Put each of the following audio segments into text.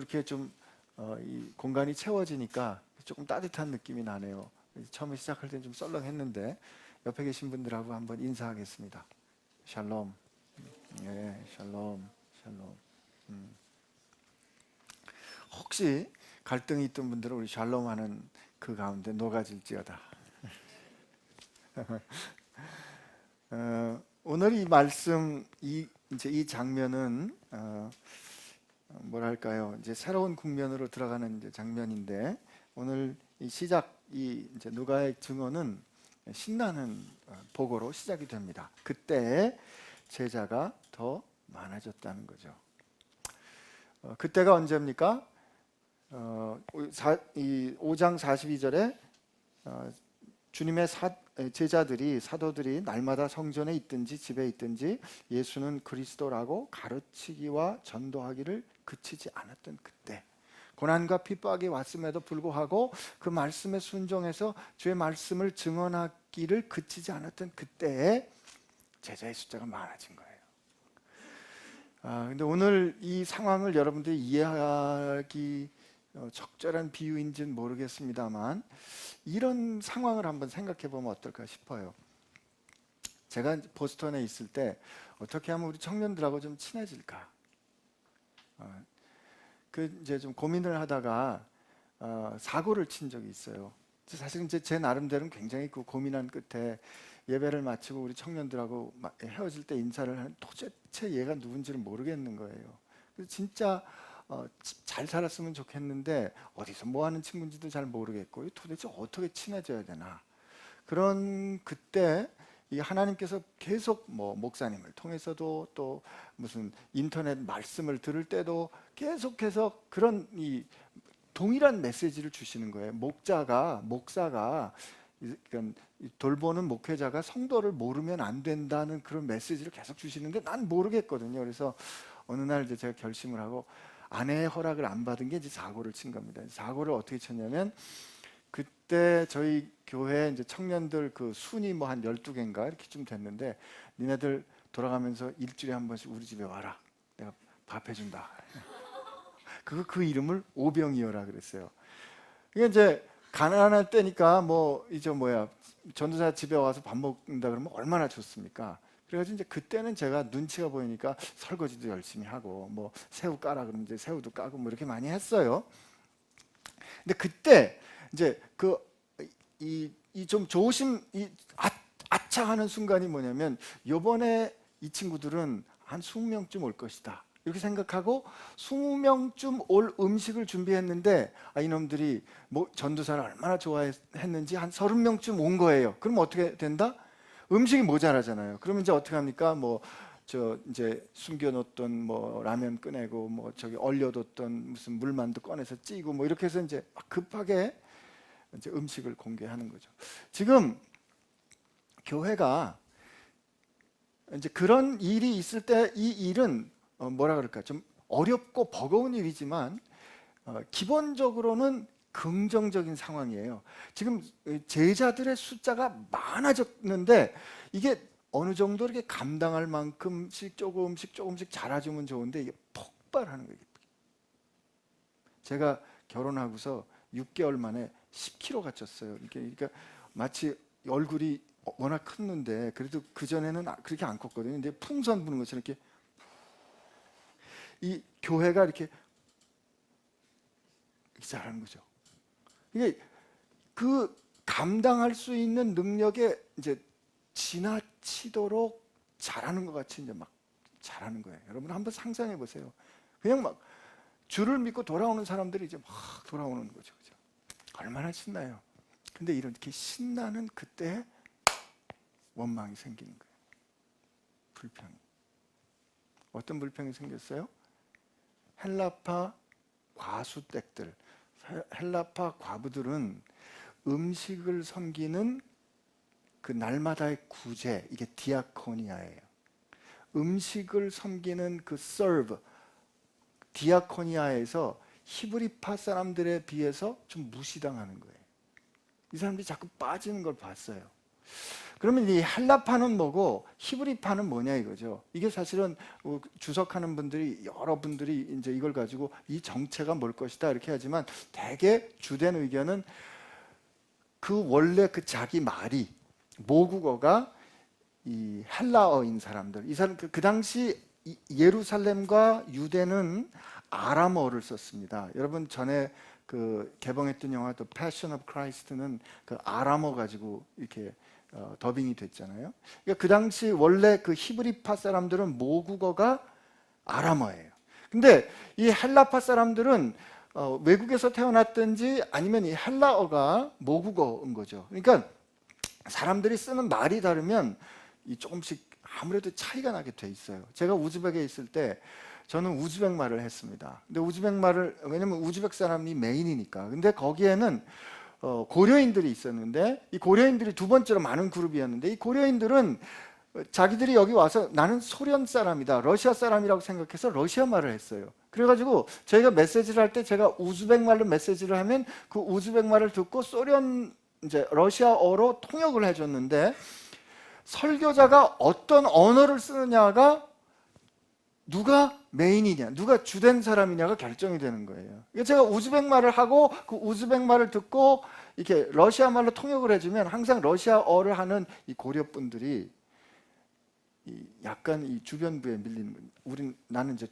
이렇게 좀 이 공간이 채워지니까 조금 따뜻한 느낌이 나네요. 처음에 시작할 때 좀 썰렁했는데 옆에 계신 분들하고 한번 인사하겠습니다. 샬롬. 예, 샬롬, 샬롬. 혹시 갈등이 있던 분들은 우리 샬롬하는 그 가운데 녹아질지어다. 오늘 이 말씀, 이제 이 장면은 뭐랄까요? 이제 새로운 국면으로 들어가는 이제 장면인데, 오늘 이 시작, 이 이제 누가의 증언은 신나는 보고로 시작이 됩니다. 그때 제자가 더 많아졌다는 거죠. 그때가 언제입니까? 이 5장 42절에 주님의 제자들이, 사도들이 날마다 성전에 있든지 집에 있든지 예수는 그리스도라고 가르치기와 전도하기를 그치지 않았던 그때, 고난과 핍박이 왔음에도 불구하고 그 말씀에 순종해서 주의 말씀을 증언하기를 그치지 않았던 그때에 제자의 숫자가 많아진 거예요. 근데 오늘 이 상황을 여러분들이 이해하기 적절한 비유인지는 모르겠습니다만, 이런 상황을 한번 생각해 보면 어떨까 싶어요. 제가 보스턴에 있을 때 어떻게 하면 우리 청년들하고 좀 친해질까? 이제 좀 고민을 하다가 사고를 친 적이 있어요. 사실 이제 제 나름대로는 굉장히 그 고민한 끝에 예배를 마치고 우리 청년들하고 헤어질 때 인사를 하는, 도대체 얘가 누군지를 모르겠는 거예요. 그래서 진짜 잘 살았으면 좋겠는데 어디서 뭐 하는 친구인지도 잘 모르겠고 도대체 어떻게 친해져야 되나. 그런 그때 이 하나님께서 계속 뭐 목사님을 통해서도 또 무슨 인터넷 말씀을 들을 때도 계속해서 그런 이 동일한 메시지를 주시는 거예요. 목사가 돌보는 목회자가 성도를 모르면 안 된다는 그런 메시지를 계속 주시는데 난 모르겠거든요. 그래서 어느 날 이제 제가 결심을 하고, 아내의 허락을 안 받은 게 이제 사고를 친 겁니다. 사고를 어떻게 쳤냐면, 그때 저희 교회 이제 청년들 그 순이 뭐 한 12개인가 이렇게 좀 됐는데, 니네들 돌아가면서 일주일에 한 번씩 우리 집에 와라. 내가 밥 해준다. 그 이름을 오병이어라 그랬어요. 이게 이제 가난할 때니까 뭐 이제 전도사 집에 와서 밥 먹는다 그러면 얼마나 좋습니까? 그래가지고 이제 그때는 제가 눈치가 보이니까 설거지도 열심히 하고, 뭐 새우 까라 그러면 이제 새우도 까고 뭐 이렇게 많이 했어요. 근데 그때 이제 이 좀 아차하는 순간이 뭐냐면, 요번에 이 친구들은 한 20명쯤 올 것이다 이렇게 생각하고 20명쯤 올 음식을 준비했는데, 이놈들이 뭐 전도사를 얼마나 좋아했는지 한 30명쯤 온 거예요. 그럼 어떻게 된다? 음식이 모자라잖아요. 그러면 이제 어떻게 합니까? 이제 숨겨놓던 뭐 라면 꺼내고, 뭐 저기 얼려뒀던 무슨 물만두 꺼내서 찌고, 뭐 이렇게 해서 이제 급하게 이제 음식을 공개하는 거죠. 지금 교회가 이제 그런 일이 있을 때, 이 일은 뭐라 그럴까, 좀 어렵고 버거운 일이지만 기본적으로는 긍정적인 상황이에요. 지금 제자들의 숫자가 많아졌는데, 이게 어느 정도 이렇게 감당할 만큼씩 조금씩 자라주면 좋은데, 이게 폭발하는 거예요. 제가 결혼하고서 6개월 만에 10kg가 쪘어요. 그러니까 마치 얼굴이 워낙 컸는데, 그래도 그 전에는 그렇게 안 컸거든요. 근데 풍선 부는 것처럼 이렇게, 이 교회가 이렇게 자라는 거죠. 이게 그 감당할 수 있는 능력에 이제 지나치도록 잘하는 것 같이 이제 막 잘하는 거예요. 여러분 한번 상상해 보세요. 그냥 막 주를 믿고 돌아오는 사람들이 이제 막 돌아오는 거죠. 그죠? 얼마나 신나요. 근데 이렇게 신나는 그때 원망이 생기는 거예요. 불평이. 어떤 불평이 생겼어요? 헬라파 과수댁들, 헬라파 과부들은 음식을 섬기는 그 날마다의 구제, 이게 디아코니아예요. 음식을 섬기는 그 serve, 디아코니아에서 히브리파 사람들에 비해서 좀 무시당하는 거예요. 이 사람들이 자꾸 빠지는 걸 봤어요. 그러면 이 헬라파는 뭐고 히브리파는 뭐냐 이거죠. 이게 사실은 주석하는 분들이 여러 분들이 이제 이걸 가지고 이 정체가 뭘 것이다 이렇게 하지만 대개 주된 의견은 그 원래 그 자기 말이 모국어가 이 헬라어인 사람들, 이 사람 그 당시 예루살렘과 유대는 아람어를 썼습니다. 여러분 전에 그 개봉했던 영화 또 패션 오브 크라이스트는 그 아람어 가지고 이렇게 더빙이 됐잖아요. 그러니까 그 당시 원래 그 히브리파 사람들은 모국어가 아람어예요. 근데 이 헬라파 사람들은 외국에서 태어났든지 아니면 이 헬라어가 모국어인 거죠. 그러니까 사람들이 쓰는 말이 다르면 이 조금씩 아무래도 차이가 나게 돼 있어요. 제가 우즈벡에 있을 때 저는 우즈벡 말을 했습니다. 근데 우즈벡 말을 왜냐면 우즈벡 사람이 메인이니까. 근데 거기에는 고려인들이 있었는데 이 고려인들이 두 번째로 많은 그룹이었는데 이 고려인들은 자기들이 여기 와서 나는 소련 사람이다, 러시아 사람이라고 생각해서 러시아 말을 했어요. 그래가지고 저희가 메시지를 할 때 제가 우즈벡 말로 메시지를 하면 그 우즈벡 말을 듣고 소련 이제 러시아어로 통역을 해줬는데 설교자가 어떤 언어를 쓰느냐가 누가 메인이냐, 누가 주된 사람이냐가 결정이 되는 거예요. 제가 우즈벡 말을 하고 그 우즈벡 말을 듣고 이렇게 러시아 말로 통역을 해주면 항상 러시아어를 하는 이 고려 분들이 약간 이 주변부에 밀리는, 나는 이제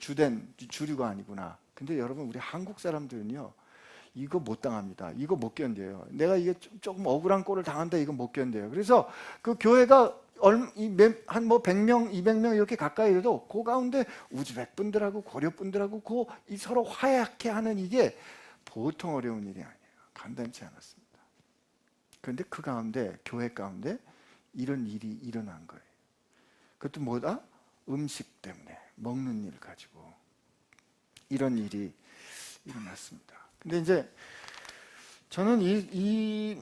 주류가 아니구나. 근데 여러분 우리 한국 사람들은요 이거 못 당합니다. 이거 못 견뎌요. 내가 이게 조금 억울한 꼴을 당한다 이거 못 견뎌요. 그래서 그 교회가 한 뭐 100명, 200명 이렇게 가까이 돼도 그 가운데 우즈벡 분들하고 고려 분들하고 이 서로 화해하게 하는 이게 보통 어려운 일이 아니에요. 간단치 않았습니다. 그런데 그 가운데 교회 가운데 이런 일이 일어난 거예요. 그것도 뭐다? 음식 때문에 먹는 일 가지고 이런 일이 일어났습니다. 근데 이제 저는 이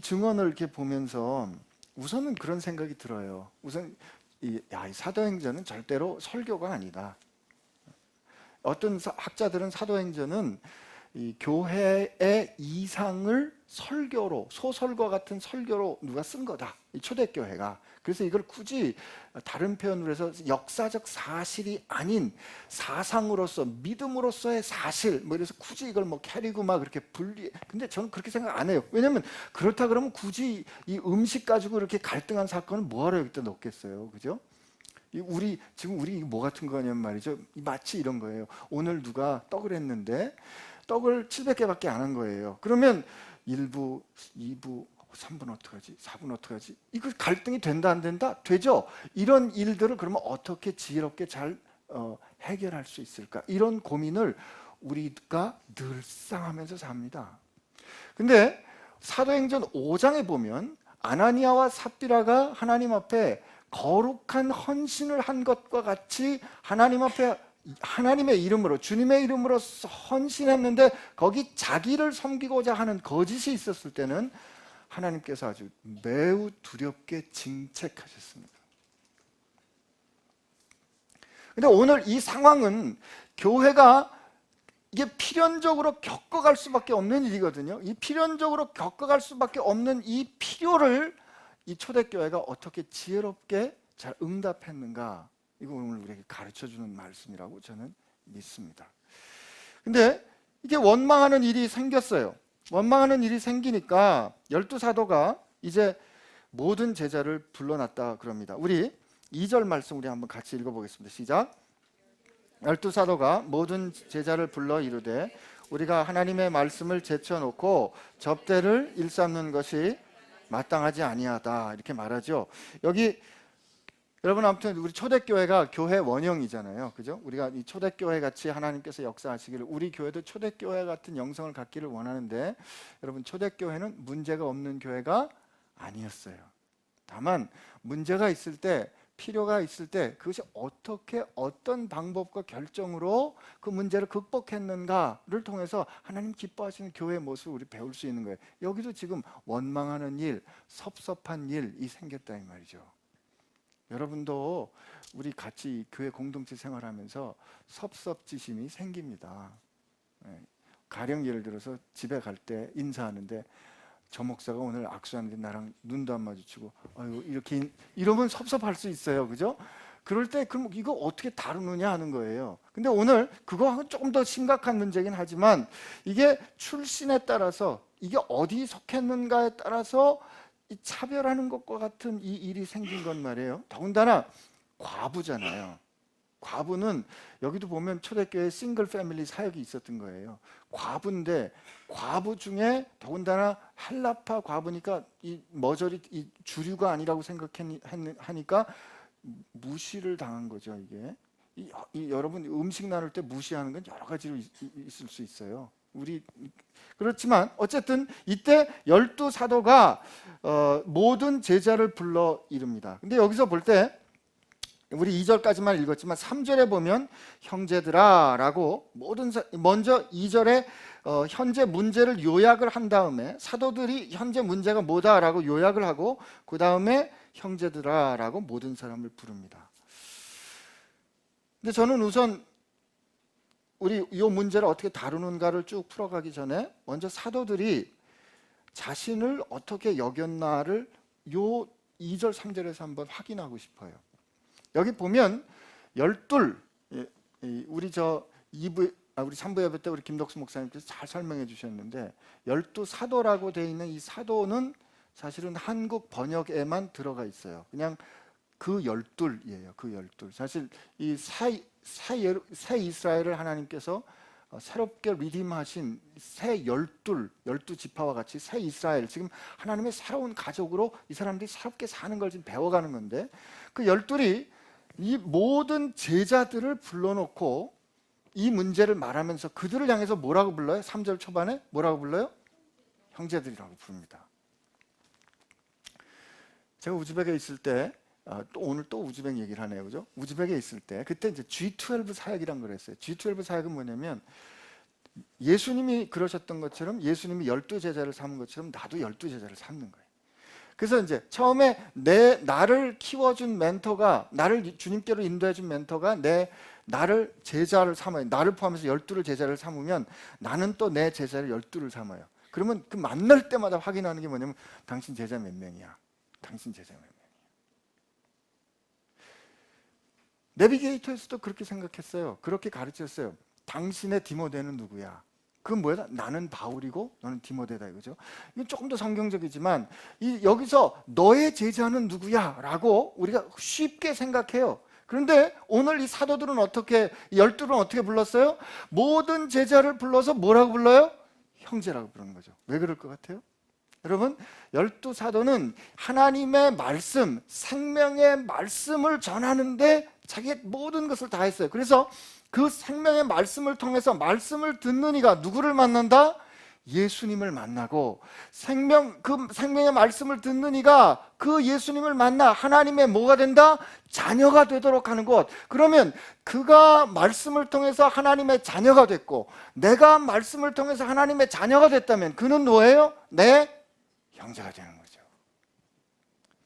증언을 이렇게 보면서 우선은 그런 생각이 들어요. 우선 이 사도행전은 절대로 설교가 아니다. 어떤 학자들은 사도행전은 이 교회의 이상을 설교로, 소설과 같은 설교로 누가 쓴 거다. 이 초대교회가. 그래서 이걸 굳이 다른 표현으로 해서 역사적 사실이 아닌 사상으로서, 믿음으로서의 사실, 뭐 이래서 굳이 이걸 뭐 캐리고 막 그렇게 근데 저는 그렇게 생각 안 해요. 왜냐면 그렇다 그러면 굳이 이 음식 가지고 이렇게 갈등한 사건을 뭐하러 여기다 넣겠어요. 그죠? 지금 우리 뭐 같은 거냐면 말이죠. 마치 이런 거예요. 오늘 누가 떡을 했는데 떡을 700개밖에 안 한 거예요. 그러면 1부, 2부, 3분 어떡하지? 4분 어떡하지? 이거 갈등이 된다 안 된다? 되죠? 이런 일들을 그러면 어떻게 지혜롭게 잘 해결할 수 있을까? 이런 고민을 우리가 늘상 하면서 삽니다. 근데 사도행전 5장에 보면 아나니아와 삽비라가 하나님 앞에 거룩한 헌신을 한 것과 같이 하나님 앞에 하나님의 이름으로 주님의 이름으로 헌신했는데 거기 자기를 섬기고자 하는 거짓이 있었을 때는 하나님께서 아주 매우 두렵게 징책하셨습니다. 근데 오늘 이 상황은 교회가 이게 필연적으로 겪어갈 수밖에 없는 일이거든요. 이 필연적으로 겪어갈 수밖에 없는 이 필요를 이 초대교회가 어떻게 지혜롭게 잘 응답했는가, 이거 오늘 우리에게 가르쳐주는 말씀이라고 저는 믿습니다. 근데 이게 원망하는 일이 생겼어요. 원망하는 일이 생기니까 12사도가 이제 모든 제자를 불러놨다 그럽니다. 우리 2절 말씀 우리 한번 같이 읽어보겠습니다. 시작. 12사도가 모든 제자를 불러 이르되 우리가 하나님의 말씀을 제쳐놓고 접대를 일삼는 것이 마땅하지 아니하다 이렇게 말하죠. 여기 여러분 아무튼 우리 초대교회가 교회 원형이잖아요. 그죠? 우리가 이 초대교회 같이 하나님께서 역사하시기를 우리 교회도 초대교회 같은 영성을 갖기를 원하는데 여러분 초대교회는 문제가 없는 교회가 아니었어요. 다만 문제가 있을 때 필요가 있을 때 그것이 어떻게 어떤 방법과 결정으로 그 문제를 극복했는가를 통해서 하나님 기뻐하시는 교회의 모습을 우리 배울 수 있는 거예요. 여기도 지금 원망하는 일, 섭섭한 일이 생겼다 이 말이죠. 여러분도 우리 같이 교회 공동체 생활하면서 섭섭지심이 생깁니다. 가령 예를 들어서 집에 갈 때 인사하는데 저 목사가 오늘 악수하는데 나랑 눈도 안 마주치고 아유 이렇게 이러면 섭섭할 수 있어요, 그죠? 그럴 때 그럼 이거 어떻게 다루느냐 하는 거예요. 근데 오늘 그거하고 조금 더 심각한 문제긴 하지만 이게 출신에 따라서 이게 어디 속했는가에 따라서 이 차별하는 것과 같은 이 일이 생긴 건 말이에요. 더군다나 과부잖아요. 과부는 여기도 보면 초대교회 싱글 패밀리 사역이 있었던 거예요. 과부인데 과부 중에 더군다나 헬라파 과부니까 이 머저리 이 주류가 아니라고 생각하니까 무시를 당한 거죠. 이게 여러분 음식 나눌 때 무시하는 건 여러 가지로 있을 수 있어요. 우리 그렇지만 어쨌든 이때 12사도가 모든 제자를 불러 이릅니다. 근데 여기서 볼 때 우리 2절까지만 읽었지만 3절에 보면 형제들아 라고 먼저 2절에 현재 문제를 요약을 한 다음에 사도들이 현재 문제가 뭐다라고 요약을 하고 그 다음에 형제들아 라고 모든 사람을 부릅니다. 근데 저는 우선 우리 이 문제를 어떻게 다루는가를 쭉 풀어가기 전에 먼저 사도들이 자신을 어떻게 여겼나를 요 2절 3절에서 한번 확인하고 싶어요. 여기 보면 12 우리 저 2부 우리 3부 예배 때 우리 김덕수 목사님께서 잘 설명해 주셨는데 12사도라고 되어 있는 이 사도는 사실은 한국 번역에만 들어가 있어요. 그냥 그 12이에요. 그 12. 사실 이 새 이스라엘을 하나님께서 새롭게 리딤하신 새 12지파와 같이 새 이스라엘, 지금 하나님의 새로운 가족으로 이 사람들이 새롭게 사는 걸 지금 배워가는 건데 그 12이 이 모든 제자들을 불러놓고 이 문제를 말하면서 그들을 향해서 뭐라고 불러요? 3절 초반에 뭐라고 불러요? 형제들이라고 부릅니다. 제가 우즈벡에 있을 때 오늘 또 우즈벡 얘기를 하네요, 그죠? 우즈벡에 있을 때 그때 이제 G12 사역이란 걸 했어요. G12 사역은 뭐냐면 예수님이 그러셨던 것처럼 예수님이 12제자를 삼은 것처럼 나도 12제자를 삼는 거예요. 그래서 이제 처음에 나를 키워준 멘토가, 나를 주님께로 인도해준 멘토가 나를 제자를 삼아요. 나를 포함해서 12를 제자를 삼으면 나는 또 내 제자를 12를 삼아요. 그러면 그 만날 때마다 확인하는 게 뭐냐면 당신 제자 몇 명이야? 당신 제자 몇 명이야? 내비게이터에서도 그렇게 생각했어요. 그렇게 가르쳤어요. 당신의 디모데는 누구야? 그건 뭐야? 나는 바울이고 너는 디모데다 이거죠. 이건 조금 더 성경적이지만 여기서 너의 제자는 누구야? 라고 우리가 쉽게 생각해요. 그런데 오늘 이 사도들은 어떻게, 12는 어떻게 불렀어요? 모든 제자를 불러서 뭐라고 불러요? 형제라고 부르는 거죠. 왜 그럴 것 같아요? 여러분, 12사도는 하나님의 말씀, 생명의 말씀을 전하는데 자기의 모든 것을 다 했어요. 그래서 그 생명의 말씀을 통해서 말씀을 듣는 이가 누구를 만난다? 예수님을 만나고 그 생명의 말씀을 듣는 이가 그 예수님을 만나 하나님의 뭐가 된다? 자녀가 되도록 하는 것. 그러면 그가 말씀을 통해서 하나님의 자녀가 됐고 내가 말씀을 통해서 하나님의 자녀가 됐다면 그는 뭐예요? 내 형제가 되는 거죠.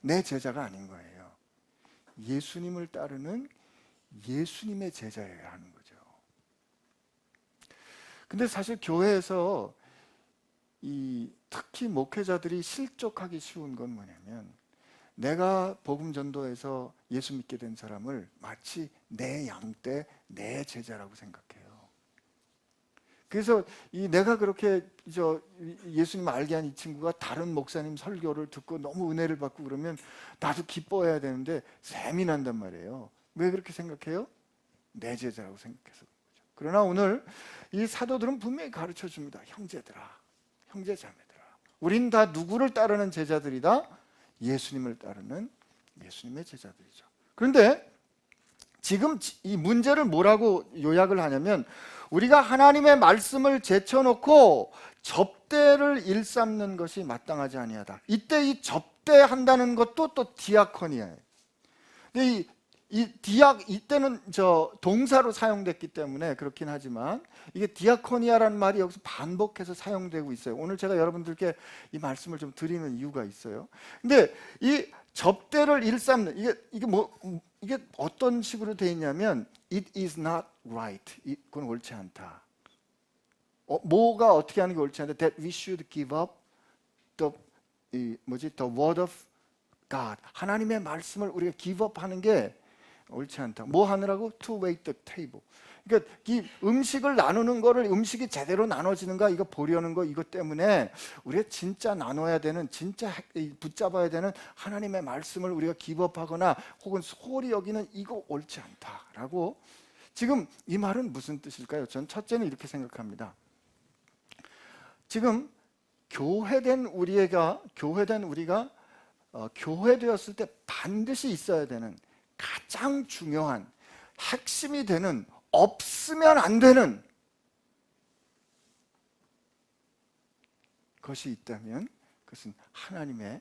내 제자가 아닌 거예요. 예수님을 따르는 예수님의 제자여야 하는 거죠. 근데 사실 교회에서 특히 목회자들이 실족하기 쉬운 건 뭐냐면 내가 복음 전도에서 예수 믿게 된 사람을 마치 내 양떼, 내 제자라고 생각해요. 그래서 내가 그렇게 예수님 알게 한 이 친구가 다른 목사님 설교를 듣고 너무 은혜를 받고 그러면 나도 기뻐해야 되는데 셈이 난단 말이에요. 왜 그렇게 생각해요? 내 제자라고 생각해서 그런 거죠. 그러나 오늘 이 사도들은 분명히 가르쳐 줍니다. 형제들아, 형제자매들아, 우린 다 누구를 따르는 제자들이다? 예수님을 따르는 예수님의 제자들이죠. 그런데 지금 이 문제를 뭐라고 요약을 하냐면 우리가 하나님의 말씀을 제쳐놓고 접대를 일삼는 것이 마땅하지 아니하다. 이때 이 접대한다는 것도 또 디아코니아예요. 근데 이때는 동사로 사용됐기 때문에 그렇긴 하지만 이게 디아코니아라는 말이 여기서 반복해서 사용되고 있어요. 오늘 제가 여러분들께 이 말씀을 좀 드리는 이유가 있어요. 근데 이 접대를 일삼는 이게 어떤 식으로 되어 있냐면 it is not right. 그건 옳지 않다. 뭐가 어떻게 하는 게 옳지 않다. That we should give up the the word of God, 하나님의 말씀을 우리가 give up 하는 게 옳지 않다. 뭐 하느라고? To wait the table. 그러니까 이 음식을 나누는 거를, 음식이 제대로 나눠지는가 이거 보려는 거, 이것 때문에 우리가 진짜 나눠야 되는, 진짜 붙잡아야 되는 하나님의 말씀을 우리가 기법하거나 혹은 소홀히 여기는 이거 옳지 않다라고. 지금 이 말은 무슨 뜻일까요? 전 첫째는 이렇게 생각합니다. 지금 교회된 우리가 교회되었을 때 반드시 있어야 되는 가장 중요한 핵심이 되는, 없으면 안 되는 것이 있다면 그것은 하나님의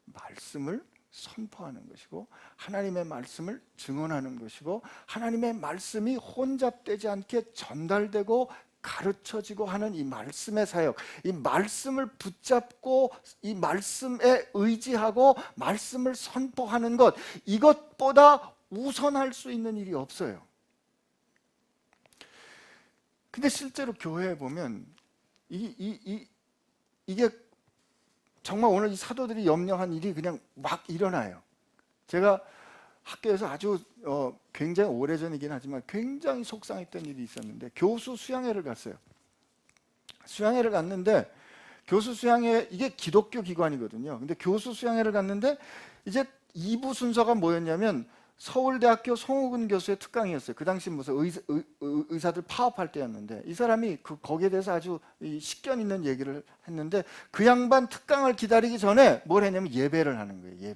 말씀을 선포하는 것이고, 하나님의 말씀을 증언하는 것이고, 하나님의 말씀이 혼잡되지 않게 전달되고 가르쳐지고 하는 이 말씀의 사역, 이 말씀을 붙잡고 이 말씀에 의지하고 말씀을 선포하는 것, 이것보다 우선할 수 있는 일이 없어요. 근데 실제로 교회에 보면 이게 정말 오늘 이 사도들이 염려한 일이 그냥 막 일어나요. 제가 학교에서 아주 굉장히 오래전이긴 하지만 굉장히 속상했던 일이 있었는데, 교수 수양회를 갔어요. 수양회를 갔는데, 교수 수양회, 이게 기독교 기관이거든요. 근데 교수 수양회를 갔는데 이제 2부 순서가 뭐였냐면 서울대학교 송욱은 교수의 특강이었어요. 그 당시 무슨 의사들 파업할 때였는데, 이 사람이 거기에 대해서 아주 식견 있는 얘기를 했는데, 그 양반 특강을 기다리기 전에 뭘 했냐면 예배를 하는 거예요.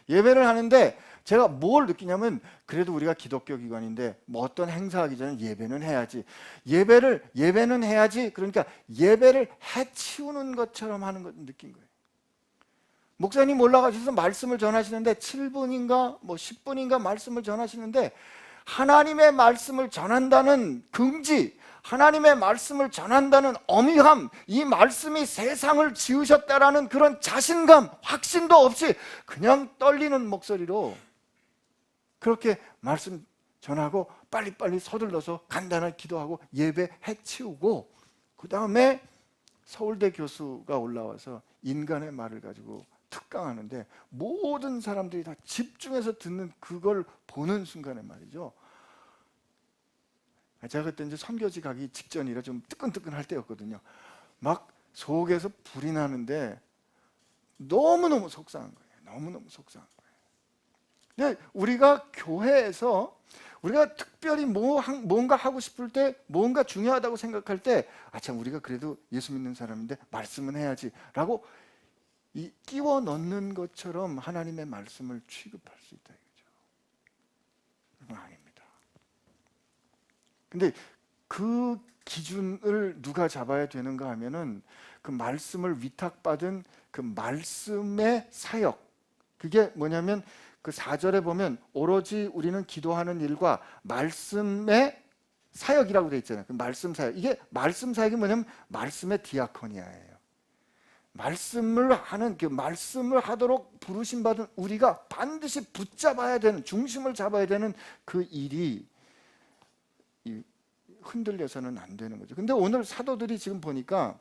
예배를 하는데 제가 뭘 느끼냐면, 그래도 우리가 기독교 기관인데 뭐 어떤 행사하기 전에 예배는 해야지. 예배는 해야지. 그러니까 예배를 해치우는 것처럼 하는 걸 느낀 거예요. 목사님 올라가셔서 말씀을 전하시는데 7분인가 뭐 10분인가 말씀을 전하시는데, 하나님의 말씀을 전한다는 긍지, 하나님의 말씀을 전한다는 엄위함, 이 말씀이 세상을 지으셨다라는 그런 자신감, 확신도 없이 그냥 떨리는 목소리로 그렇게 말씀 전하고 빨리빨리 서둘러서 간단하게 기도하고 예배 해치우고, 그 다음에 서울대 교수가 올라와서 인간의 말을 가지고 특강하는데 모든 사람들이 다 집중해서 듣는, 그걸 보는 순간에 말이죠. 제가 그때 이제 선교지 가기 직전이라 좀 뜨끈뜨끈할 때였거든요. 막 속에서 불이 나는데 너무너무 속상한 거예요. 너무너무 속상한 거예요. 근데 우리가 교회에서 우리가 특별히 뭔가 하고 싶을 때, 뭔가 중요하다고 생각할 때, 참 우리가 그래도 예수 믿는 사람인데 말씀은 해야지 라고 끼워 넣는 것처럼 하나님의 말씀을 취급할 수 있다 이거죠. 그건 아닙니다. 근데 그 기준을 누가 잡아야 되는가 하면은 그 말씀을 위탁받은 그 말씀의 사역, 그게 뭐냐면 그 4절에 보면 오로지 우리는 기도하는 일과 말씀의 사역이라고 되어 있잖아요. 그 말씀 사역, 이게 말씀 사역이 뭐냐면 말씀의 디아코니아예요. 말씀을 하는, 그 말씀을 하도록 부르심 받은 우리가 반드시 붙잡아야 되는, 중심을 잡아야 되는 그 일이 흔들려서는 안 되는 거죠. 근데 오늘 사도들이 지금 보니까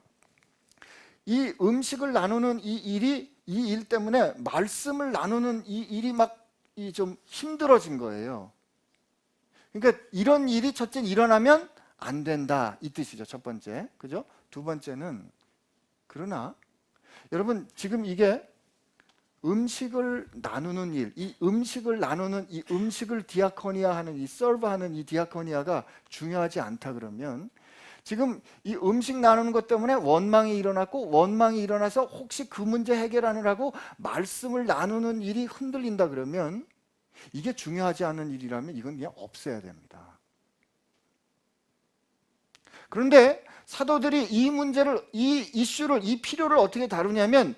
이 음식을 나누는 이 일 때문에 말씀을 나누는 이 일이 막 좀 힘들어진 거예요. 그러니까 이런 일이 첫째는 일어나면 안 된다 이 뜻이죠. 첫 번째, 그죠? 두 번째는, 그러나 여러분 지금 이게 음식을 나누는 일, 이 음식을 나누는, 이 음식을 디아코니아하는, 이 서브하는 이 디아코니아가 중요하지 않다 그러면, 지금 이 음식 나누는 것 때문에 원망이 일어났고, 원망이 일어나서 혹시 그 문제 해결하느라고 말씀을 나누는 일이 흔들린다 그러면, 이게 중요하지 않은 일이라면 이건 그냥 없애야 됩니다. 그런데 사도들이 이 문제를, 이 이슈를, 이 필요를 어떻게 다루냐면,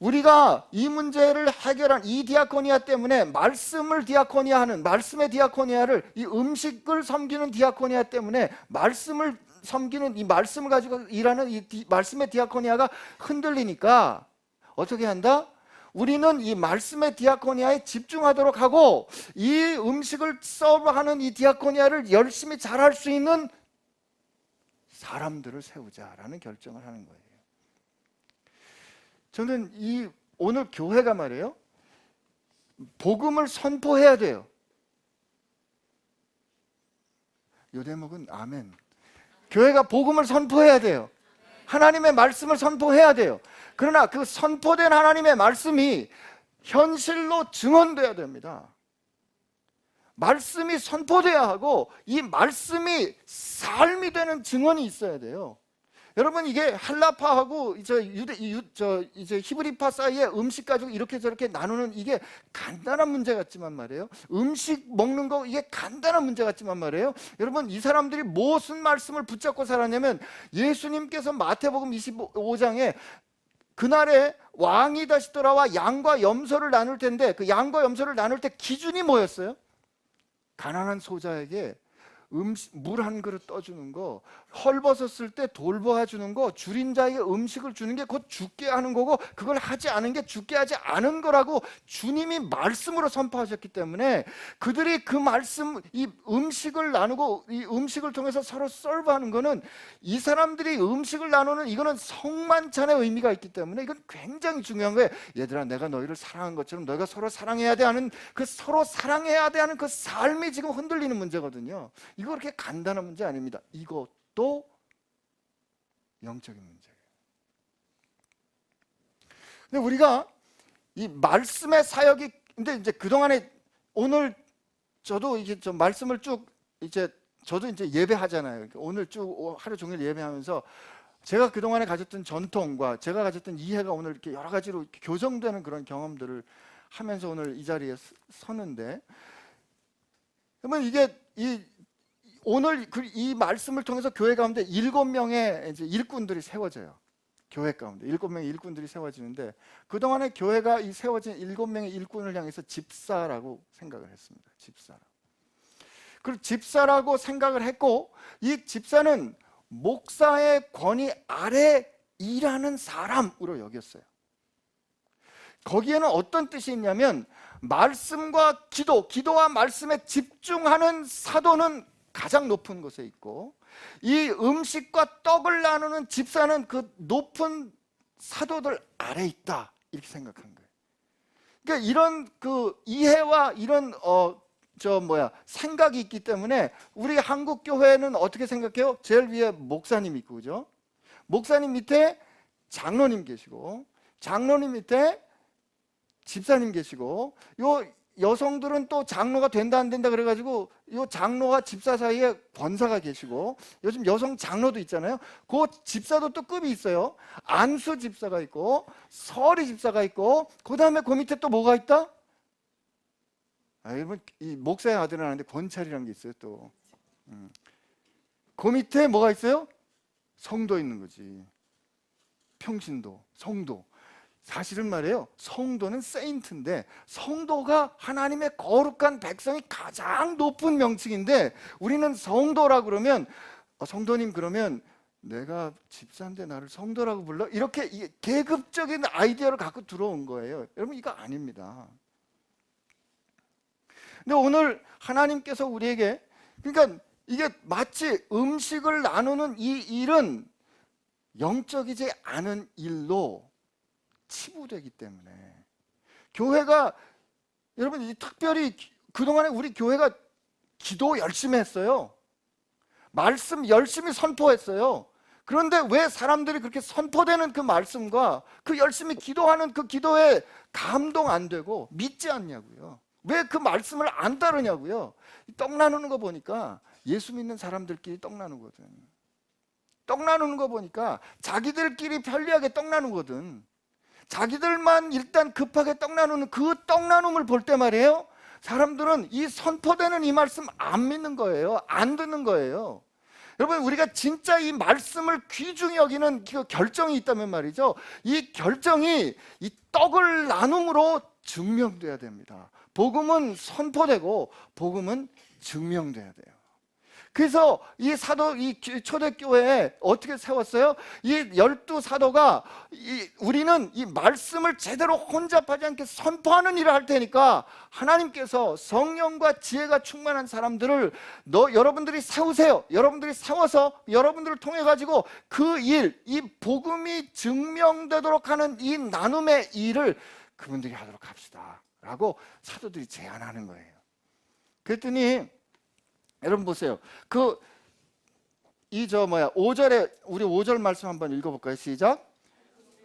우리가 이 문제를 해결한 이 디아코니아 때문에 말씀을 디아코니아하는, 말씀의 디아코니아를, 이 음식을 섬기는 디아코니아 때문에 말씀을 섬기는, 이 말씀을 가지고 일하는 이 말씀의 디아코니아가 흔들리니까 어떻게 한다? 우리는 이 말씀의 디아코니아에 집중하도록 하고, 이 음식을 서브하는 이 디아코니아를 열심히 잘할 수 있는 사람들을 세우자라는 결정을 하는 거예요. 저는 오늘 교회가 말이에요, 복음을 선포해야 돼요. 요 대목은 아멘. 교회가 복음을 선포해야 돼요. 하나님의 말씀을 선포해야 돼요. 그러나 그 선포된 하나님의 말씀이 현실로 증언돼야 됩니다. 말씀이 선포돼야 하고 이 말씀이 삶이 되는 증언이 있어야 돼요. 여러분, 이게 헬라파하고 이제 히브리파 사이에 음식 가지고 이렇게 저렇게 나누는 이게 간단한 문제 같지만 말이에요. 음식 먹는 거 이게 간단한 문제 같지만 말이에요. 여러분, 이 사람들이 무슨 말씀을 붙잡고 살았냐면 예수님께서 마태복음 25장에 그날에 왕이 다시 돌아와 양과 염소를 나눌 텐데 그 양과 염소를 나눌 때 기준이 뭐였어요? 가난한 소자에게 물 한 그릇 떠주는 거, 헐벗었을 때 돌보아주는 거, 줄인 자에게 음식을 주는 게 곧 죽게 하는 거고, 그걸 하지 않은 게 죽게 하지 않은 거라고 주님이 말씀으로 선포하셨기 때문에 그들이 그 말씀, 이 음식을 나누고 이 음식을 통해서 서로 서브하는 거는, 이 사람들이 음식을 나누는 이거는 성만찬의 의미가 있기 때문에 이건 굉장히 중요한 거예요. 얘들아, 내가 너희를 사랑한 것처럼 너희가 서로 사랑해야 돼 하는 그 서로 사랑해야 돼 하는 그 삶이 지금 흔들리는 문제거든요. 이거 그렇게 간단한 문제 아닙니다. 이것도 영적인 문제예요. 근데 우리가 이 말씀의 사역이, 근데 이제 그동안에, 오늘 저도 이제 좀 말씀을 쭉 저도 이제 예배하잖아요. 오늘 쭉 하루 종일 예배하면서 제가 그동안에 가졌던 전통과 제가 가졌던 이해가 오늘 이렇게 여러 가지로 이렇게 교정되는 그런 경험들을 하면서 오늘 이 자리에 서는데, 그러면 이게 오늘 이 말씀을 통해서 교회 가운데 7명의 이제 일꾼들이 세워져요. 교회 가운데 7명의 일꾼들이 세워지는데, 그동안에 교회가 이 세워진 7명의 일꾼을 향해서 집사라고 생각을 했습니다. 집사라. 그리고 집사라고 생각을 했고, 이 집사는 목사의 권위 아래 일하는 사람으로 여겼어요. 거기에는 어떤 뜻이 있냐면, 말씀과 기도와 말씀에 집중하는 사도는 가장 높은 곳에 있고, 이 음식과 떡을 나누는 집사는 그 높은 사도들 아래 있다, 이렇게 생각한 거예요. 그러니까 이런 그 이해와 이런 생각이 있기 때문에 우리 한국 교회는 어떻게 생각해요? 제일 위에 목사님 있고, 그죠? 목사님 밑에 장로님 계시고, 장로님 밑에 집사님 계시고, 요 여성들은 또 장로가 된다 안 된다 그래가지고 요 장로와 집사 사이에 권사가 계시고, 요즘 여성 장로도 있잖아요. 그 집사도 또 급이 있어요. 안수 집사가 있고 서리 집사가 있고, 그 다음에 그 밑에 또 뭐가 있다? 여러분, 이 목사의 아들은 아는데 권찰이라는 게 있어요. 또 그 밑에 뭐가 있어요? 성도 있는 거지. 평신도, 성도. 사실은 말이에요, 성도는 세인트인데, 성도가 하나님의 거룩한 백성이 가장 높은 명칭인데, 우리는 성도라 그러면 성도님, 그러면 내가 집사인데 나를 성도라고 불러? 이렇게 계급적인 아이디어를 갖고 들어온 거예요. 여러분, 이거 아닙니다. 근데 오늘 하나님께서 우리에게, 그러니까 이게 마치 음식을 나누는 이 일은 영적이지 않은 일로 치부되기 때문에, 교회가, 여러분, 특별히 그동안에 우리 교회가 기도 열심히 했어요. 말씀 열심히 선포했어요. 그런데 왜 사람들이 그렇게 선포되는 그 말씀과 그 열심히 기도하는 그 기도에 감동 안 되고 믿지 않냐고요. 왜 그 말씀을 안 따르냐고요. 떡 나누는 거 보니까 예수 믿는 사람들끼리 떡 나누거든. 떡 나누는 거 보니까 자기들끼리 편리하게 떡 나누거든. 자기들만 일단 급하게 떡 나누는 그 떡 나눔을 볼 때 말이에요, 사람들은 이 선포되는 이 말씀 안 믿는 거예요. 안 듣는 거예요. 여러분, 우리가 진짜 이 말씀을 귀중히 여기는 그 결정이 있다면 말이죠, 이 결정이 이 떡을 나눔으로 증명돼야 됩니다. 복음은 선포되고 복음은 증명돼야 돼요. 그래서 이 사도, 이 초대교회에 어떻게 세웠어요? 이 12사도가 우리는 이 말씀을 제대로 혼잡하지 않게 선포하는 일을 할 테니까 하나님께서 성령과 지혜가 충만한 사람들을 여러분들이 세우세요. 여러분들이 세워서 여러분들을 통해 가지고 그 일, 이 복음이 증명되도록 하는 이 나눔의 일을 그분들이 하도록 합시다 라고 사도들이 제안하는 거예요. 그랬더니 여러분 보세요. 5절에 우리 5절 말씀 한번 읽어볼까요? 시작.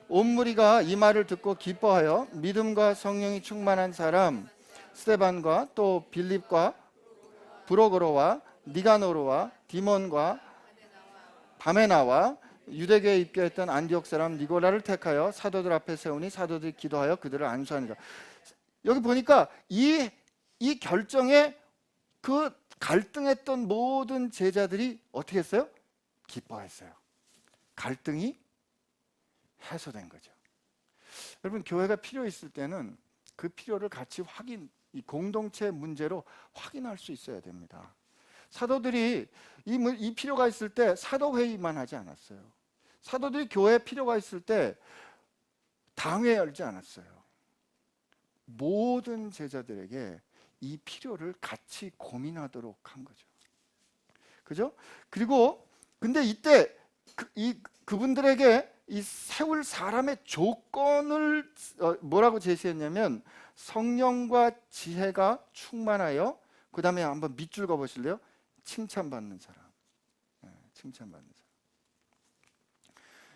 온 무리가 이 말을 듣고 기뻐하여 믿음과 성령이 충만한 사람 스데반과 또 빌립과 브로거로와 니가노르와 디몬과 바메나와 유대교에 입교했던 안디옥 사람 니고라를 택하여 사도들 앞에 세우니 사도들이 기도하여 그들을 안수하니라. 여기 보니까 이 결정에 그 갈등했던 모든 제자들이 어떻게 했어요? 기뻐했어요. 갈등이 해소된 거죠. 여러분, 교회가 필요 있을 때는 그 필요를 같이 이 공동체 문제로 확인할 수 있어야 됩니다. 사도들이 이 필요가 있을 때 사도회의만 하지 않았어요. 사도들이 교회에 필요가 있을 때 당회 열지 않았어요. 모든 제자들에게 이 필요를 같이 고민하도록 한 거죠. 그죠? 그리고 근데 이때 그분들에게 이 세울 사람의 조건을 뭐라고 제시했냐면 성령과 지혜가 충만하여, 그 다음에 한번 밑줄 그어보실래요? 칭찬받는 사람. 칭찬받는 사람.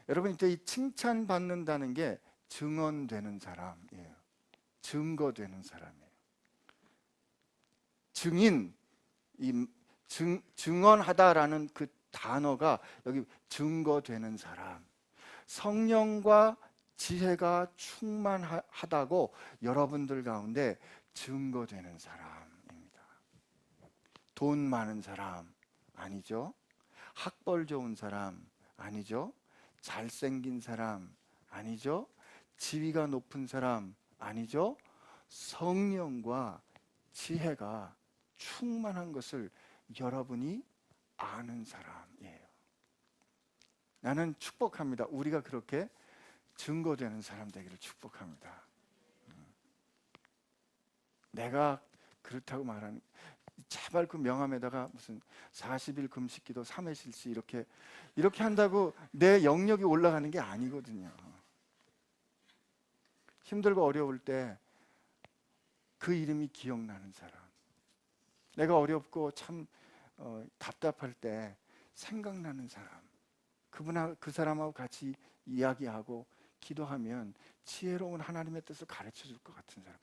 여러분, 이때 이 칭찬받는다는 게 증언되는 사람이에요. 증거되는 사람이에요. 증인, 증언하다라는 그 단어가 여기 증거되는 사람. 성령과 지혜가 충만하다고 여러분들 가운데 증거되는 사람입니다. 돈 많은 사람 아니죠. 학벌 좋은 사람 아니죠. 잘생긴 사람 아니죠. 지위가 높은 사람 아니죠. 성령과 지혜가 충만한 것을 여러분이 아는 사람이에요. 나는 축복합니다. 우리가 그렇게 증거되는 사람 되기를 축복합니다. 내가 그렇다고 말하는, 제발 그 명함에다가 무슨 40일 금식기도 3회 실시 이렇게 한다고 내 영역이 올라가는 게 아니거든요. 힘들고 어려울 때 그 이름이 기억나는 사람, 내가 어렵고 참 답답할 때 생각나는 사람, 그 사람하고 같이 이야기하고 기도하면 지혜로운 하나님의 뜻을 가르쳐 줄 것 같은 사람,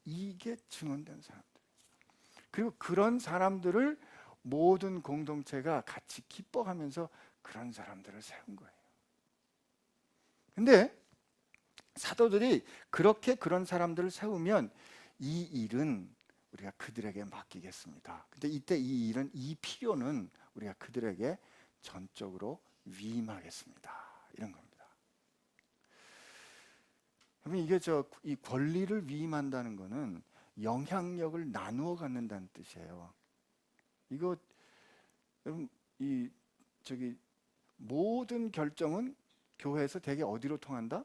이게 증언된 사람들. 그리고 그런 사람들을 모든 공동체가 같이 기뻐하면서 그런 사람들을 세운 거예요. 근데 사도들이 그렇게 그런 사람들을 세우면 이 일은 우리가 그들에게 맡기겠습니다. 근데 이때 이 필요는 우리가 그들에게 전적으로 위임하겠습니다. 이런 겁니다. 그러면 이게 이 권리를 위임한다는 것은 영향력을 나누어 갖는다는 뜻이에요. 이거 여러분, 모든 결정은 교회에서 대개 어디로 통한다?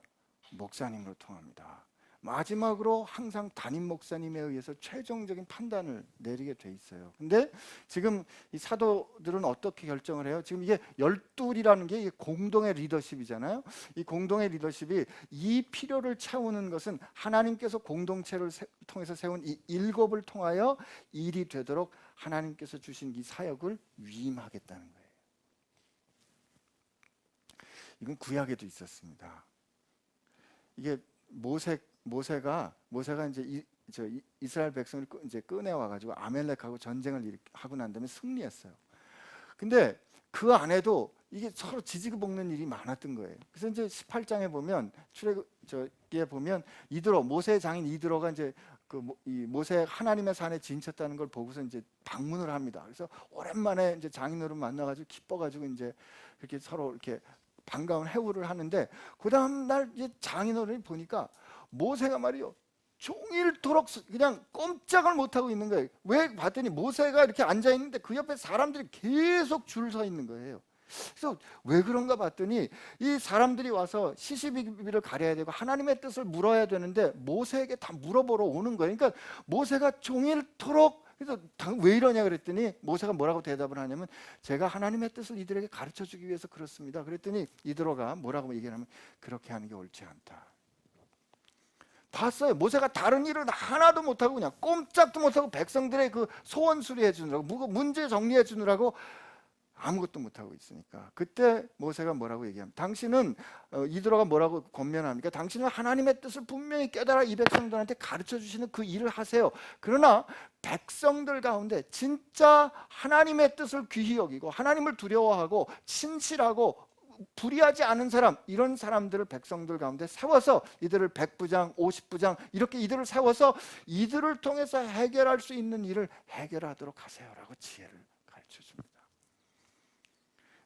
목사님으로 통합니다. 마지막으로 항상 담임 목사님에 의해서 최종적인 판단을 내리게 돼 있어요. 근데 지금 이 사도들은 어떻게 결정을 해요? 지금 이게 열둘이라는 게 공동의 리더십이잖아요. 이 공동의 리더십이 이 필요를 채우는 것은 하나님께서 공동체를 통해서 세운 이 일곱을 통하여 일이 되도록 하나님께서 주신 이 사역을 위임하겠다는 거예요. 이건 구약에도 있었습니다. 이게 모세가 이제 이스라엘 백성을 이제 꺼내와 가지고 아멜렉하고 전쟁을 하고 난 다음에 승리했어요. 근데 그 안에도 이게 서로 지지고 볶는 일이 많았던 거예요. 그래서 이제 18장에 보면 출애굽기에 보면 모세의 장인 이드로가 이제 이 모세 하나님의 산에 진쳤다는 걸 보고서 이제 방문을 합니다. 그래서 오랜만에 이제 장인어른 만나가지고 기뻐가지고 이제 이렇게 서로 이렇게 반가운 회우를 하는데, 그 다음 날 이제 장인어른이 보니까 모세가 말이요 종일토록 그냥 꼼짝을 못하고 있는 거예요. 왜 봤더니 모세가 이렇게 앉아 있는데 그 옆에 사람들이 계속 줄 서 있는 거예요. 그래서 왜 그런가 봤더니 이 사람들이 와서 시시비비를 가려야 되고 하나님의 뜻을 물어야 되는데 모세에게 다 물어보러 오는 거예요. 그러니까 모세가 종일토록, 그래서 왜 이러냐 그랬더니 모세가 뭐라고 대답을 하냐면, 제가 하나님의 뜻을 이들에게 가르쳐 주기 위해서 그렇습니다. 그랬더니 이드로가 뭐라고 얘기하냐면, 그렇게 하는 게 옳지 않다. 봤어요. 모세가 다른 일을 하나도 못하고 그냥 꼼짝도 못하고 백성들의 그 소원 수리해 주느라고, 문제 정리해 주느라고 아무것도 못하고 있으니까. 그때 모세가 뭐라고 얘기합니까? 당신은 이드로가 뭐라고 권면합니까? 당신은 하나님의 뜻을 분명히 깨달아 이 백성들한테 가르쳐 주시는 그 일을 하세요. 그러나 백성들 가운데 진짜 하나님의 뜻을 귀히 여기고 하나님을 두려워하고 신실하고 불의하지 않은 사람, 이런 사람들을 백성들 가운데 세워서 이들을 100부장, 50부장 이렇게 이들을 세워서 이들을 통해서 해결할 수 있는 일을 해결하도록 하세요라고 지혜를 가르쳐 줍니다.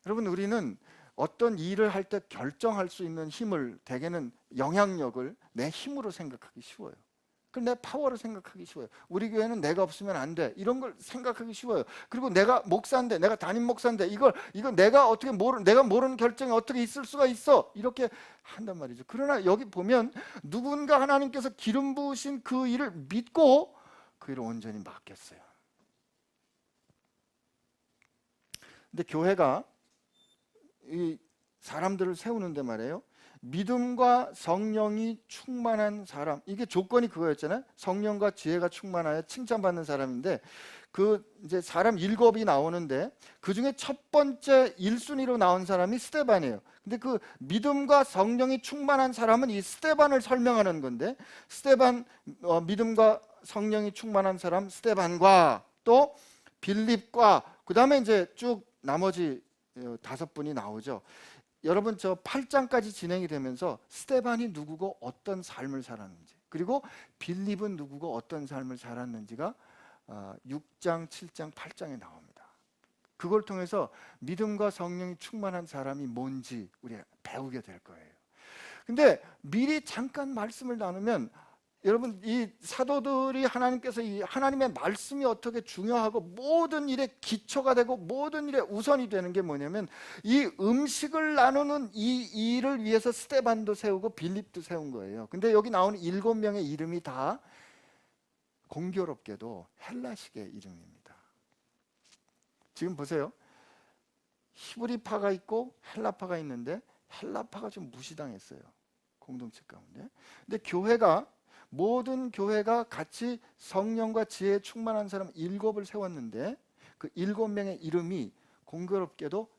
여러분, 우리는 어떤 일을 할 때 결정할 수 있는 힘을, 대개는 영향력을 내 힘으로 생각하기 쉬워요. 그걸 내 파워로 생각하기 쉬워요. 우리 교회는 내가 없으면 안 돼, 이런 걸 생각하기 쉬워요. 그리고 내가 목사인데, 내가 담임 목사인데 이거 내가 어떻게 내가 모르는 결정이 어떻게 있을 수가 있어, 이렇게 한단 말이죠. 그러나 여기 보면 누군가 하나님께서 기름 부으신 그 일을 믿고 그 일을 온전히 맡겼어요. 근데 교회가 이 사람들을 세우는데 말이에요, 믿음과 성령이 충만한 사람, 이게 조건이 그거였잖아요. 성령과 지혜가 충만하여 칭찬받는 사람인데, 그 이제 사람 7이 나오는데 그 중에 첫 번째 1순위로 나온 사람이 스데반이에요. 근데 그 믿음과 성령이 충만한 사람은 이 스데반을 설명하는 건데, 스데반, 믿음과 성령이 충만한 사람 스데반과 또 빌립과, 그 다음에 이제 쭉 나머지 5분이 나오죠. 여러분, 저 8장까지 진행이 되면서 스데반이 누구고 어떤 삶을 살았는지, 그리고 빌립은 누구고 어떤 삶을 살았는지가 6장, 7장, 8장에 나옵니다. 그걸 통해서 믿음과 성령이 충만한 사람이 뭔지 우리가 배우게 될 거예요. 근데 미리 잠깐 말씀을 나누면, 여러분, 이 사도들이 하나님께서 이 하나님의 말씀이 어떻게 중요하고 모든 일의 기초가 되고 모든 일의 우선이 되는 게 뭐냐면, 이 음식을 나누는 이 일을 위해서 스데반도 세우고 빌립도 세운 거예요. 근데 여기 나오는 7명의 이름이 다 공교롭게도 헬라식의 이름입니다. 지금 보세요. 히브리파가 있고 헬라파가 있는데 헬라파가 좀 무시당했어요, 공동체 가운데. 근데 모든 교회가 같이 성령과 지혜에 충만한 사람 7을 세웠는데 그 7명의 이름이 공교롭게도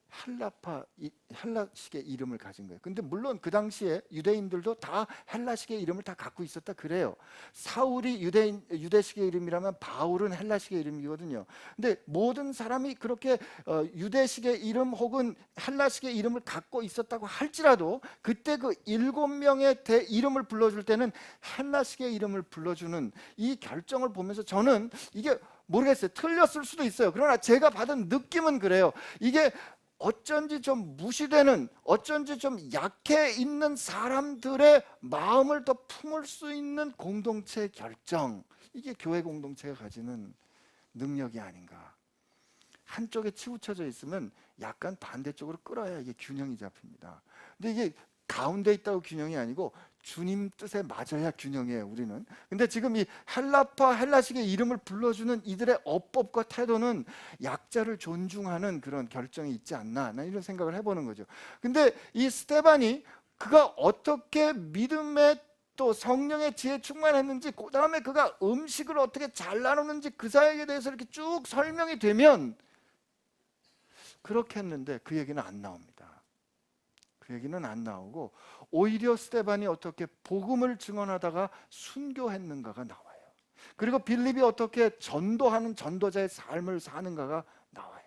헬라식의 이름을 가진 거예요. 근데 물론 그 당시에 유대인들도 다 헬라식의 이름을 다 갖고 있었다 그래요. 사울이 유대식의 이름이라면 바울은 헬라식의 이름이거든요. 근데 모든 사람이 그렇게 유대식의 이름 혹은 헬라식의 이름을 갖고 있었다고 할지라도 그때 그 7명의 이름을 불러줄 때는 헬라식의 이름을 불러주는 이 결정을 보면서 저는 이게 모르겠어요. 틀렸을 수도 있어요. 그러나 제가 받은 느낌은 그래요. 이게 어쩐지 좀 무시되는, 어쩐지 좀 약해 있는 사람들의 마음을 더 품을 수 있는 공동체의 결정, 이게 교회 공동체가 가지는 능력이 아닌가. 한쪽에 치우쳐져 있으면 약간 반대쪽으로 끌어야 이게 균형이 잡힙니다. 근데 이게 가운데 있다고 균형이 아니고 주님 뜻에 맞아야 균형이에요, 우리는. 근데 지금 이 헬라식의 이름을 불러주는 이들의 어법과 태도는 약자를 존중하는 그런 결정이 있지 않나, 난 이런 생각을 해보는 거죠. 근데 이 스데반이 그가 어떻게 믿음의 또 성령의 지혜에 충만했는지, 그 다음에 그가 음식을 어떻게 잘 나누는지 그 사역에 대해서 이렇게 쭉 설명이 되면, 그렇게 했는데 그 얘기는 안 나옵니다. 그 얘기는 안 나오고 오히려 스데반이 어떻게 복음을 증언하다가 순교했는가가 나와요. 그리고 빌립이 어떻게 전도하는 전도자의 삶을 사는가가 나와요.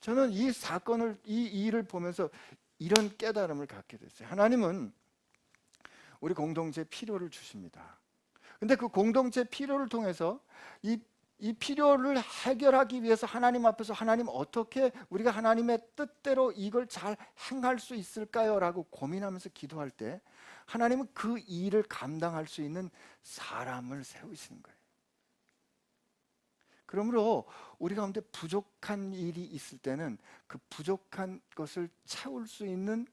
저는 이 사건을, 이 일을 보면서 이런 깨달음을 갖게 됐어요. 하나님은 우리 공동체에 필요를 주십니다. 근데 그 공동체 필요를 통해서 이 이 필요를 해결하기 위해서 하나님 앞에서 하나님 어떻게 우리가 하나님의 뜻대로 이걸 잘 행할 수 있을까요? 라고 고민하면서 기도할 때 하나님은 그 일을 감당할 수 있는 사람을 세우시는 거예요. 그러므로 우리 가운데 부족한 일이 있을 때는 그 부족한 것을 채울 수 있는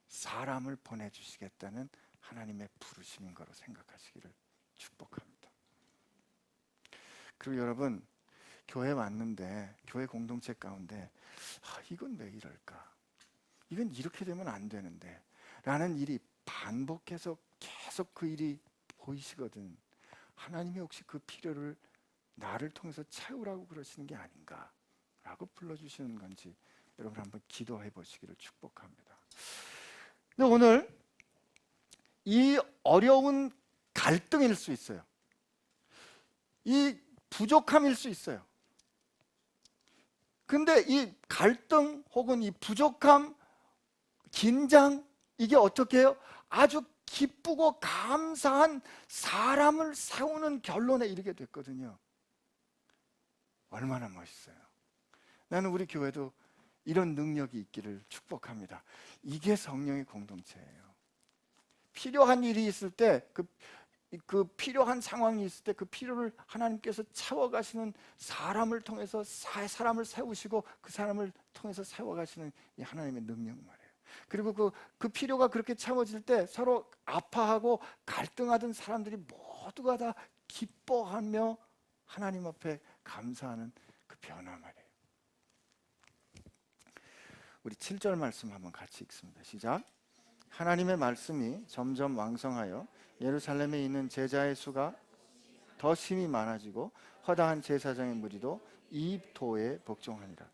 사람을 보내주시겠다는 하나님의 부르심인 거로 생각하시기를 축복합니다. 그리고 여러분, 교회 왔는데 교회 공동체 가운데 이건 왜 이럴까? 이건 이렇게 되면 안 되는데 라는 일이 반복해서 계속 그 일이 보이시거든. 하나님이 혹시 그 필요를 나를 통해서 채우라고 그러시는 게 아닌가 라고 불러주시는 건지 여러분 한번 기도해 보시기를 축복합니다. 근데 오늘 이 어려운 갈등일 수 있어요. 이 부족함일 수 있어요. 근데 이 갈등 혹은 이 부족함, 긴장, 이게 어떻게 해요? 아주 기쁘고 감사한 사람을 세우는 결론에 이르게 됐거든요. 얼마나 멋있어요. 나는 우리 교회도 이런 능력이 있기를 축복합니다. 이게 성령의 공동체예요. 필요한 일이 있을 때 그 필요한 상황이 있을 때 그 필요를 하나님께서 채워가시는 사람을 통해서 사람을 세우시고 그 사람을 통해서 세워가시는 이 하나님의 능력 말이에요. 그리고 그 필요가 그렇게 채워질 때 서로 아파하고 갈등하던 사람들이 모두가 다 기뻐하며 하나님 앞에 감사하는 그 변화 말이에요. 우리 7절 말씀 한번 같이 읽습니다. 시작. 하나님의 말씀이 점점 왕성하여 예루살렘에 있는 제자의 수가 더 심히 많아지고 허다한 제사장의 무리도 이 도에 복종하니라.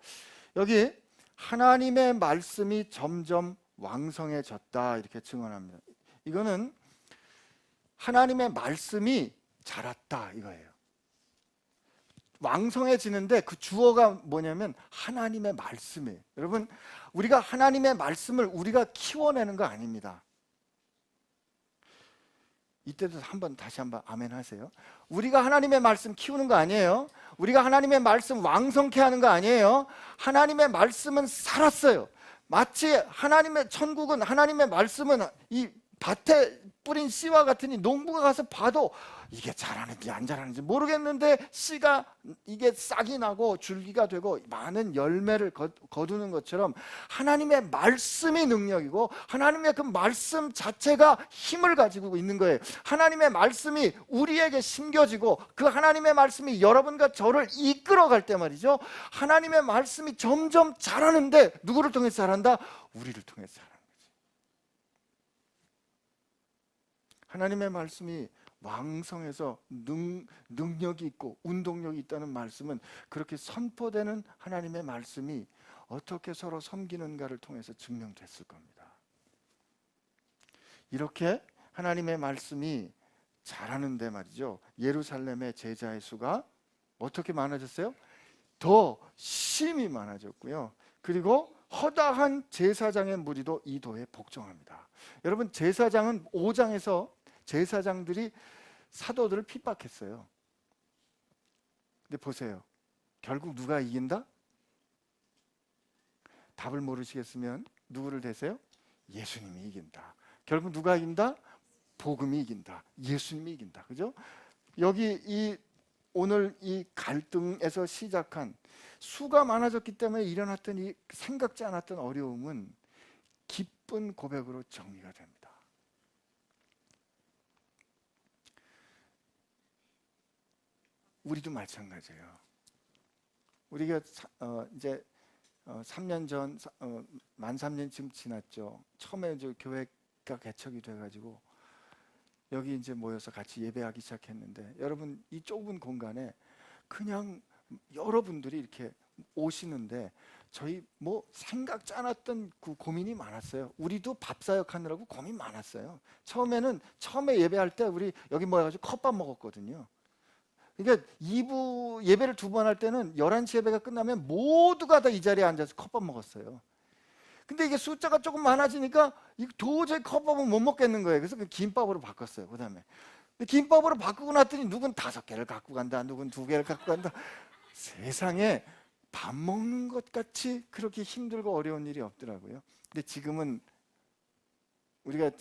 여기 하나님의 말씀이 점점 왕성해졌다 이렇게 증언합니다. 이거는 하나님의 말씀이 자랐다 이거예요. 왕성해지는데 그 주어가 뭐냐면 하나님의 말씀이에요. 여러분, 우리가 하나님의 말씀을 우리가 키워내는 거 아닙니다. 이때도 다시 한번 아멘 하세요. 우리가 하나님의 말씀 키우는 거 아니에요. 우리가 하나님의 말씀 왕성케 하는 거 아니에요. 하나님의 말씀은 살았어요. 마치 하나님의 천국은, 하나님의 말씀은 이 밭에 뿌린 씨와 같으니 농부가 가서 봐도 이게 자라는지 안 자라는지 모르겠는데 씨가 이게 싹이 나고 줄기가 되고 많은 열매를 거두는 것처럼 하나님의 말씀이 능력이고 하나님의 그 말씀 자체가 힘을 가지고 있는 거예요. 하나님의 말씀이 우리에게 심겨지고 그 하나님의 말씀이 여러분과 저를 이끌어갈 때 말이죠, 하나님의 말씀이 점점 자라는데 누구를 통해서 자란다? 우리를 통해서 자라는 거지. 하나님의 말씀이 왕성해서 능력이 있고 운동력이 있다는 말씀은 그렇게 선포되는 하나님의 말씀이 어떻게 서로 섬기는가를 통해서 증명됐을 겁니다. 이렇게 하나님의 말씀이 자라는데 말이죠, 예루살렘의 제자의 수가 어떻게 많아졌어요? 더 심히 많아졌고요. 그리고 허다한 제사장의 무리도 이 도에 복종합니다. 여러분, 제사장은 5장에서 제사장들이 사도들을 핍박했어요. 근데 보세요. 결국 누가 이긴다? 답을 모르시겠으면 누구를 대세요? 예수님이 이긴다. 결국 누가 이긴다? 복음이 이긴다. 예수님이 이긴다. 그죠? 여기 오늘 이 갈등에서 시작한 수가 많아졌기 때문에 일어났던 이 생각지 않았던 어려움은 기쁜 고백으로 정리가 됩니다. 우리도 마찬가지예요. 우리가 이제 3년 전, 만 3년쯤 지났죠. 처음에 이제 교회가 개척이 돼가지고 여기 이제 모여서 같이 예배하기 시작했는데, 여러분 이 좁은 공간에 그냥 여러분들이 이렇게 오시는데 저희 뭐 생각지 않았던 그 고민이 많았어요. 우리도 밥 사역하느라고 고민 많았어요. 처음에 예배할 때 우리 여기 모여가지고 컵밥 먹었거든요. 그러니까 2부 예배를 2번 할 때는 11시 예배가 끝나면 모두가 다 이 자리에 앉아서 컵밥 먹었어요. 근데 이게 숫자가 조금 많아지니까 도저히 컵밥은 못 먹겠는 거예요. 그래서 그 김밥으로 바꿨어요. 그다음에 근데 김밥으로 바꾸고 났더니 누군 5개를 갖고 간다, 누군 2개를 갖고 간다. 세상에 밥 먹는 것 같이 그렇게 힘들고 어려운 일이 없더라고요. 근데 지금은 우리가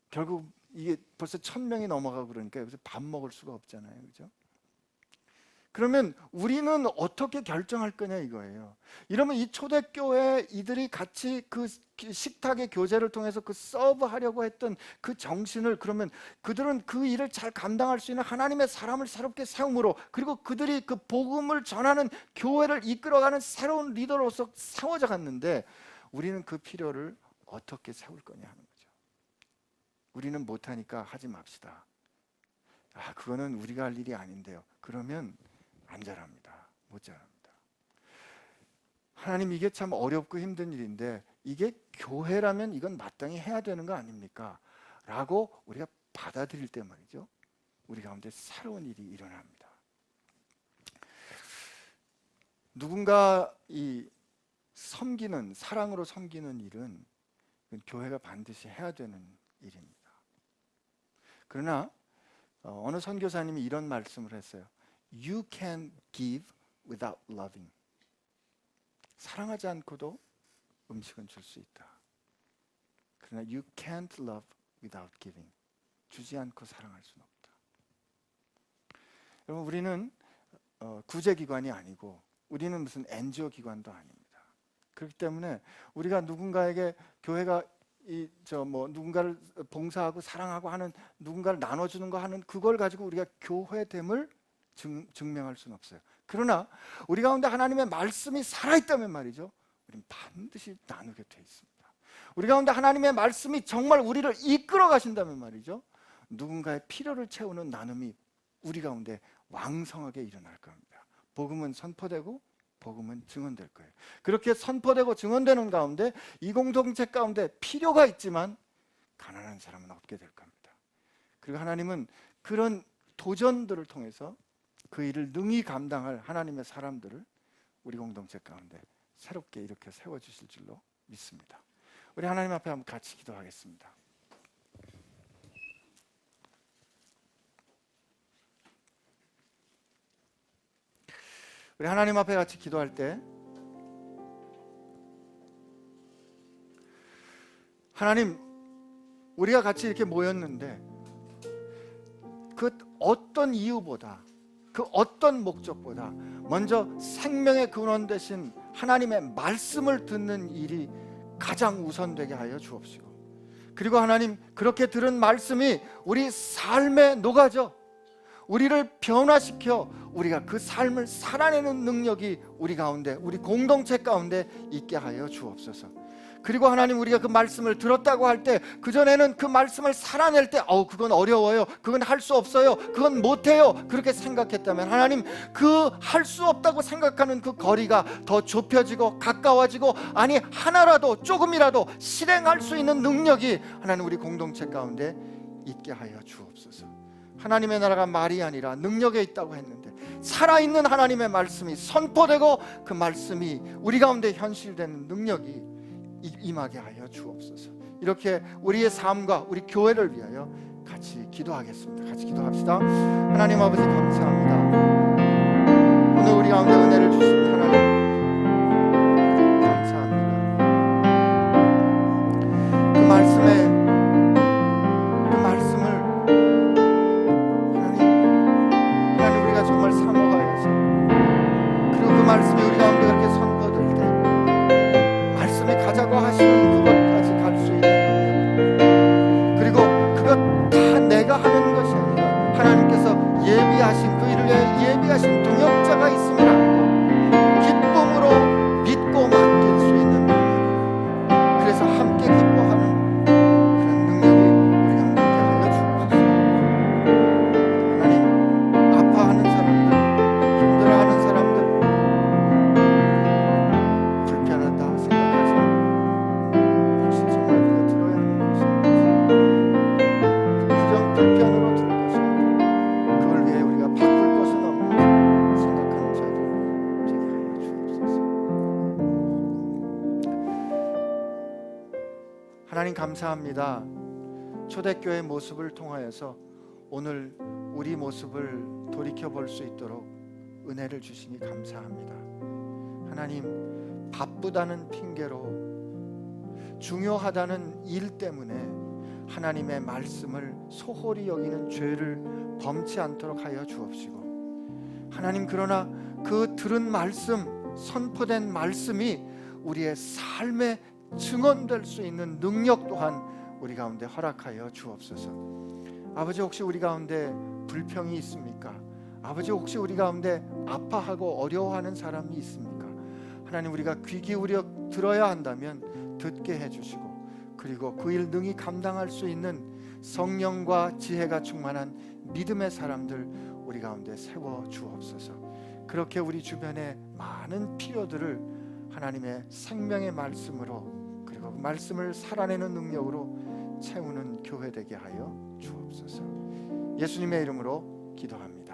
결국 이게 벌써 1000명이 넘어가고 그러니까 여기서 밥 먹을 수가 없잖아요, 그죠? 그러면 우리는 어떻게 결정할 거냐 이거예요. 이러면 이 초대교회 이들이 같이 그 식탁의 교제를 통해서 그 서브하려고 했던 그 정신을, 그러면 그들은 그 일을 잘 감당할 수 있는 하나님의 사람을 새롭게 세움으로, 그리고 그들이 그 복음을 전하는 교회를 이끌어가는 새로운 리더로서 세워져 갔는데, 우리는 그 필요를 어떻게 세울 거냐 하는 거죠. 우리는 못하니까 하지 맙시다. 그거는 우리가 할 일이 아닌데요. 그러면 안 자랍니다. 못 자랍니다. 하나님, 이게 참 어렵고 힘든 일인데 이게 교회라면 이건 마땅히 해야 되는 거 아닙니까? 라고 우리가 받아들일 때 말이죠, 우리 가운데 새로운 일이 일어납니다. 누군가 이 섬기는, 사랑으로 섬기는 일은 교회가 반드시 해야 되는 일입니다. 그러나 어느 선교사님이 이런 말씀을 했어요. You can give without loving. 사랑하지 않고도 음식은 줄 수 있다. 그러나 you can't love without giving. 주지 않고 사랑할 수는 없다. 여러분, 우리는 구제기관이 아니고 우리는 무슨 NGO 기관도 아닙니다. 그렇기 때문에 우리가 누군가에게, 교회가 누군가를 봉사하고 사랑하고 하는, 누군가를 나눠주는 거 하는, 그걸 가지고 우리가 교회됨을 증명할 수는 없어요. 그러나 우리 가운데 하나님의 말씀이 살아있다면 말이죠, 우리는 반드시 나누게 돼 있습니다. 우리 가운데 하나님의 말씀이 정말 우리를 이끌어 가신다면 말이죠, 누군가의 필요를 채우는 나눔이 우리 가운데 왕성하게 일어날 겁니다. 복음은 선포되고 복음은 증언될 거예요. 그렇게 선포되고 증언되는 가운데 이 공동체 가운데 필요가 있지만 가난한 사람은 없게 될 겁니다. 그리고 하나님은 그런 도전들을 통해서 그 일을 능히 감당할 하나님의 사람들을 우리 공동체 가운데 새롭게 이렇게 세워주실 줄로 믿습니다. 우리 하나님 앞에 한번 같이 기도하겠습니다. 우리 하나님 앞에 같이 기도할 때, 하나님, 우리가 같이 이렇게 모였는데 그 어떤 이유보다, 그 어떤 목적보다 먼저 생명의 근원 되신 하나님의 말씀을 듣는 일이 가장 우선되게 하여 주옵시고, 그리고 하나님, 그렇게 들은 말씀이 우리 삶에 녹아져 우리를 변화시켜 우리가 그 삶을 살아내는 능력이 우리 가운데, 우리 공동체 가운데 있게 하여 주옵소서. 그리고 하나님, 우리가 그 말씀을 들었다고 할 때 그전에는 그 말씀을 살아낼 때 그건 어려워요, 그건 할 수 없어요, 그건 못해요, 그렇게 생각했다면 하나님, 그 할 수 없다고 생각하는 그 거리가 더 좁혀지고 가까워지고, 아니 하나라도 조금이라도 실행할 수 있는 능력이 하나님 우리 공동체 가운데 있게 하여 주옵소서. 하나님의 나라가 말이 아니라 능력에 있다고 했는데 살아있는 하나님의 말씀이 선포되고 그 말씀이 우리 가운데 현실되는 능력이 임하게 하여 주옵소서. 이렇게 우리의 삶과 우리 교회를 위하여 같이 기도하겠습니다. 같이 기도합시다. 하나님 아버지, 감사합니다. 오늘 우리 가운데 은혜를 주신 하나님 감사합니다. 그 말씀을 하나님 우리가 정말 사모하여서, 그리고 그 말씀이 우리 가운데 그렇게 선포될 때 말씀에 가자고 하시는 그것까지 갈 수 있는 능력, 그리고 그것 다 내가 하는 것이 아니라 하나님께서 예비하신, 그 일을 위해 예비하신 동역자가 있음을 알고 기쁨으로 믿고 맡길 수 있는 능력, 그래서 함께 기뻐하는 그런 능력이 우리 가운데 하여 주옵소서. 하나님, 아파하는 사람들, 힘들어하는 사람들, 불편하다 생각하지만 혹시 정말 우리가 들어야 하는 것인지, 그저 불편으로 들을 것이 아니라 그걸 위해 우리가 바꿀 것은 없는지 생각하는 자들 되게 하여 주옵소서. 하나님 감사합니다. 초대교회 모습을 통하여서 오늘 우리 모습을 돌이켜볼 수 있도록 은혜를 주시니 감사합니다. 하나님, 바쁘다는 핑계로 중요하다는 일 때문에 하나님의 말씀을 소홀히 여기는 죄를 범치 않도록 하여 주옵시고, 하나님, 그러나 그 들은 말씀, 선포된 말씀이 우리의 삶의 증언될 수 있는 능력 또한 우리 가운데 허락하여 주옵소서. 아버지, 혹시 우리 가운데 불평이 있습니까? 아버지, 혹시 우리 가운데 아파하고 어려워하는 사람이 있습니까? 하나님, 우리가 귀 기울여 들어야 한다면 듣게 해주시고, 그리고 그 일 능히 감당할 수 있는 성령과 지혜가 충만한 믿음의 사람들 우리 가운데 세워 주옵소서. 그렇게 우리 주변의 많은 필요들을 하나님의 생명의 말씀으로, 그리고 그 말씀을 살아내는 능력으로 채우는 교회 되게 하여 주옵소서. 예수님의 이름으로 기도합니다.